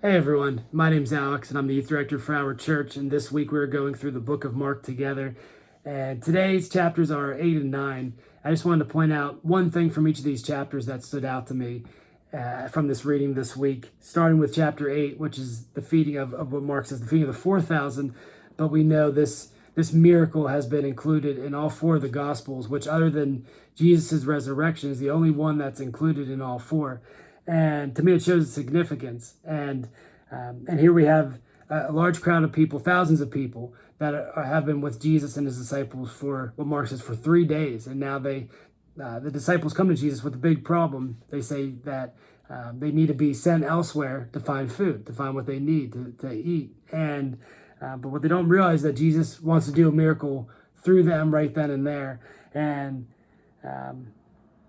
Hey everyone, my name's Alex and I'm the youth director for our church. And this week we're going through the book of Mark together. And today's chapters are 8 and 9. I just wanted to point out one thing from each of these chapters that stood out to me from this reading this week, starting with chapter 8, which is the feeding of what Mark says, the feeding of the 4,000. But we know this miracle has been included in all four of the Gospels, which, other than Jesus' resurrection, is the only one that's included in all four. And to me, it shows its significance. And here we have a large crowd of people, thousands of people that have been with Jesus and his disciples for what Mark says for 3 days. And now the disciples come to Jesus with a big problem. They say that they need to be sent elsewhere to find food, to find what they need to eat. And but what they don't realize is that Jesus wants to do a miracle through them right then and there. And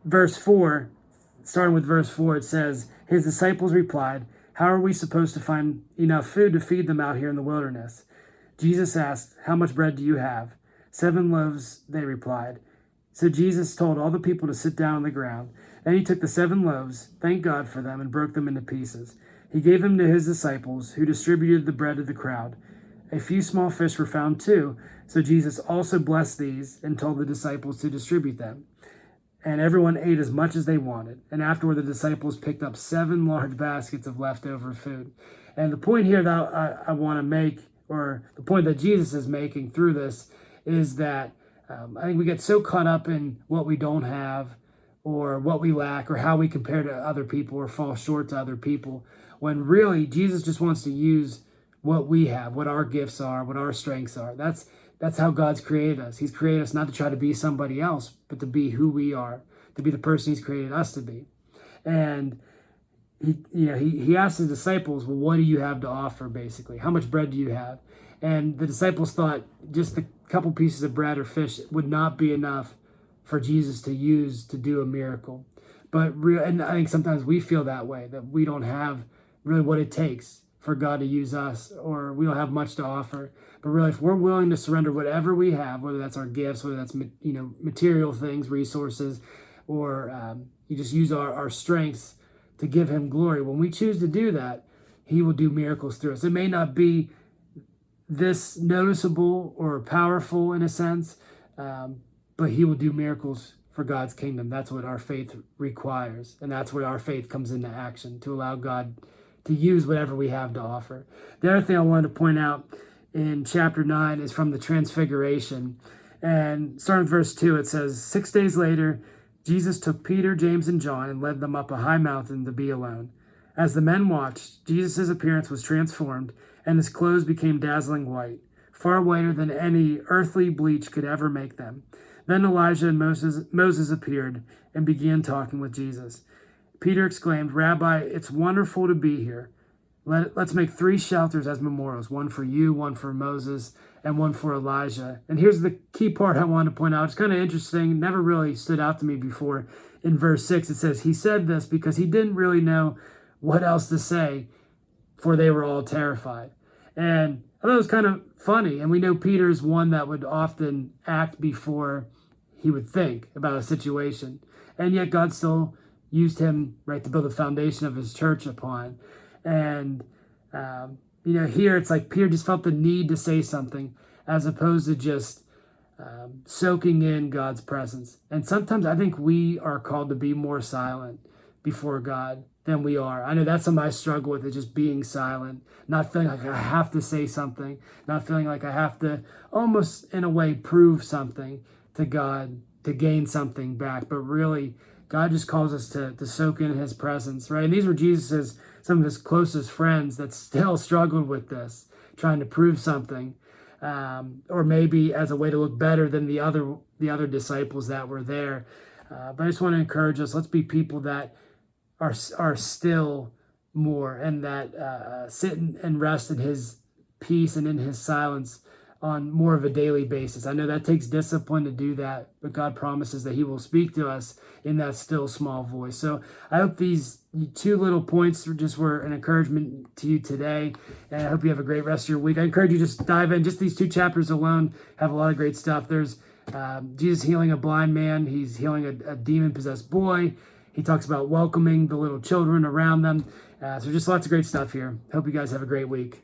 verse 4, starting with verse 4, it says, his disciples replied, "How are we supposed to find enough food to feed them out here in the wilderness?" Jesus asked, "How much bread do you have?" "7 loaves," they replied. So Jesus told all the people to sit down on the ground. Then he took the 7 loaves, thanked God for them, and broke them into pieces. He gave them to his disciples, who distributed the bread to the crowd. A few small fish were found too, so Jesus also blessed these and told the disciples to distribute them. And everyone ate as much as they wanted. And afterward, the disciples picked up 7 large baskets of leftover food. And the point here that I want to make, or the point that Jesus is making through this, is that I think we get so caught up in what we don't have, or what we lack, or how we compare to other people, or fall short to other people, when really Jesus just wants to use what we have, what our gifts are, what our strengths are. That's how God's created us. He's created us not to try to be somebody else, but to be who we are, to be the person he's created us to be. And he asked his disciples, well, what do you have to offer, basically? How much bread do you have? And the disciples thought just a couple pieces of bread or fish would not be enough for Jesus to use to do a miracle. And I think sometimes we feel that way, that we don't have really what it takes for God to use us, or we don't have much to offer. But really, if we're willing to surrender whatever we have, whether that's our gifts, whether that's material things, resources, or you just use our strengths to give him glory, when we choose to do that, he will do miracles through us. It may not be this noticeable or powerful in a sense, but he will do miracles for God's kingdom. That's what our faith requires, and that's where our faith comes into action, to allow God to use whatever we have to offer. The other thing I wanted to point out in chapter 9 is from the Transfiguration. And starting with verse 2, it says, 6 days later, Jesus took Peter, James, and John and led them up a high mountain to be alone. As the men watched, Jesus' appearance was transformed, and his clothes became dazzling white, far whiter than any earthly bleach could ever make them. Then Elijah and Moses appeared and began talking with Jesus. Peter exclaimed, "Rabbi, it's wonderful to be here. Let's make 3 shelters as memorials, one for you, one for Moses, and one for Elijah." And here's the key part I wanted to point out. It's kind of interesting, never really stood out to me before. In verse 6, it says, he said this because he didn't really know what else to say, for they were all terrified. And I thought it was kind of funny. And we know Peter's one that would often act before he would think about a situation. And yet God still used him, right, to build the foundation of his church upon. And, here it's like Peter just felt the need to say something as opposed to just soaking in God's presence. And sometimes I think we are called to be more silent before God than we are. I know that's something I struggle with, is just being silent, not feeling like I have to say something, not feeling like I have to almost, in a way, prove something to God to gain something back. But really, God just calls us to soak in his presence, right? And these were some of his closest friends that still struggled with this, trying to prove something, or maybe as a way to look better than the other disciples that were there. But I just want to encourage us, let's be people that are still more, and that sit and rest in his peace and in his silence on more of a daily basis. I know that takes discipline to do that, but God promises that he will speak to us in that still small voice. So I hope these 2 little points were an encouragement to you today, and I hope you have a great rest of your week. I encourage you to just dive in. Just these 2 chapters alone have a lot of great stuff. There's Jesus healing a blind man. He's healing a demon-possessed boy. He talks about welcoming the little children around them. So just lots of great stuff here. Hope you guys have a great week.